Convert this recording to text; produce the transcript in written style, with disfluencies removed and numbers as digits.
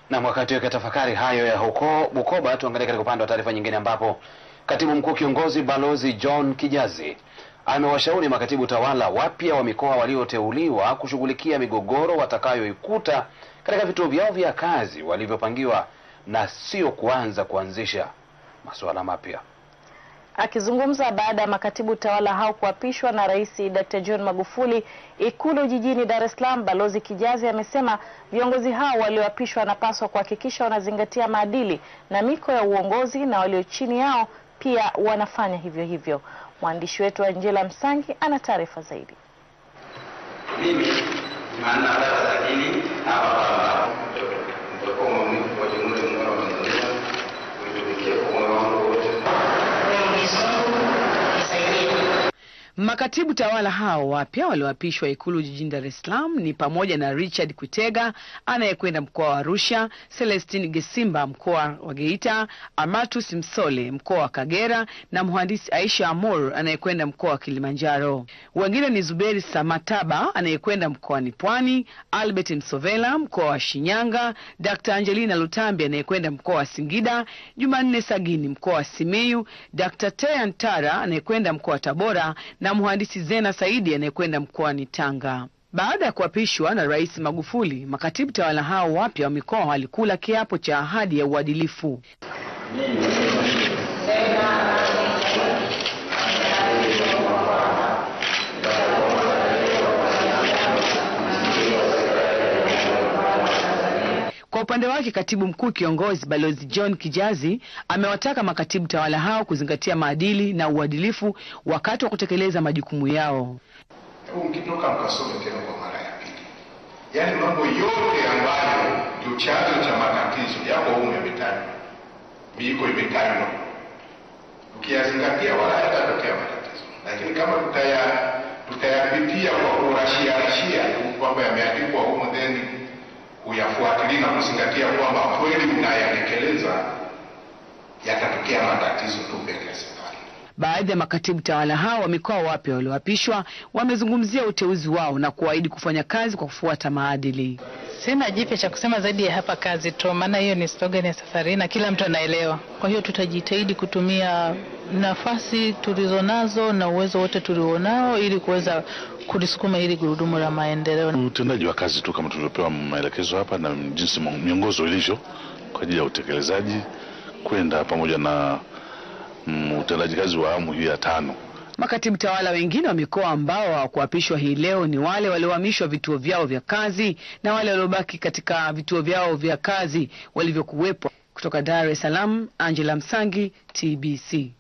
Na wakati wa tafakari hayo ya huko Bukoba, tuangalie katika upande wa taarifa nyingine ambapo Katibu Mkuu Kiongozi Balozi John Kijazi amewashauri makatibu tawala wapya wa mikoa walioteuliwa kushughulikia migogoro watakayoikuta katika vituo vyao vya kazi walivyopangiwa na sio kuanzisha masuala mapya. Akizungumza baada ya makatibu tawala hao kuapishwa na Rais Dr. John Magufuli Ikulu jijini Dar es Salaam, Balozi Kijazi amesema viongozi hao walioapishwa wanapaswa kuhakikisha wanazingatia maadili na miko ya uongozi na walio chini yao pia wanafanya hivyo hivyo. Mwandishi wetu Angela Msangi ana taarifa zaidi. Mimi makatibu tawala hao wapya walioapishwa Ikulu jijini Dar es Salaam ni pamoja na Richard Kwitega anayekwenda mkoa wa Arusha, Celestine Gesimba mkoa wa Geita, Amatus Msole mkoa wa Kagera na mhandisi Aisha Amor anayekwenda mkoa wa Kilimanjaro. Wengine ni Zuberi Samataba anayekwenda mkoani Pwani, Albert Msovela mkoa wa Shinyanga, Dr. Angelina Lutambi anayekwenda mkoa wa Singida, Jumanne Sagini mkoa wa Simiyu, Dr. Tean Tara anayekwenda mkoa wa Tabora na mhandisi Zena Saidi anayekwenda mkoani Tanga. Baada ya kuapishwa na Rais Magufuli, makatibu tawala hao wapya wa mikoa walikula kiapo cha ahadi ya uadilifu. Kwa upande wake, Katibu Mkuu Kiongozi Balozi John Kijazi amewataka makatibu tawala hao kuzingatia maadili na uadilifu wakati wa kutekeleza majukumu yao. Ukitoka mkasome tena kwa mara ya pili. Yaani mambo yote ambayo ndio chanzo cha matatizo yako huko yametajwa. Miko imetajwa. Ukiyazingatia wala hayatatokea matatizo. Lakini kama tutayapitia kwa kurashia kwamba yameandikwa huko then kuyafuatilia na kuzingatia kwamba kweli mnayatekeleza, yatatokea matatizo tu mbele ya safari. Baadhi ya makatibu tawala hao wa mikoa wapya walioapishwa wamezungumzia uteuzi wao na kuahidi kufanya kazi kwa kufuata maadili. Sina jipya cha kusema zaidi ya hapa kazi tu, maana hiyo ni slogan ya safari na kila mtu anaelewa. Kwa hiyo tutajitahidi kutumia nafasi tulizonazo na uwezo wote tulionao ili kuweza kulisukuma hili gurudumu la maendeleo. Utendaji wa kazi tu kama tulivyopewa maelekezo hapa na jinsi miongozo ilivyo kwa ajili ya utekelezaji kwenda pamoja na utendaji kazi wa awamu hii ya 5. Makatibu tawala wengine wa mikoa ambao hawakuapishwa hii leo ni wale waliohamishwa vituo vyao vya kazi na wale waliobaki katika vituo vyao vya kazi walivyokuwepo. Kutoka Dar es Salaam, Angela Msangi, TBC.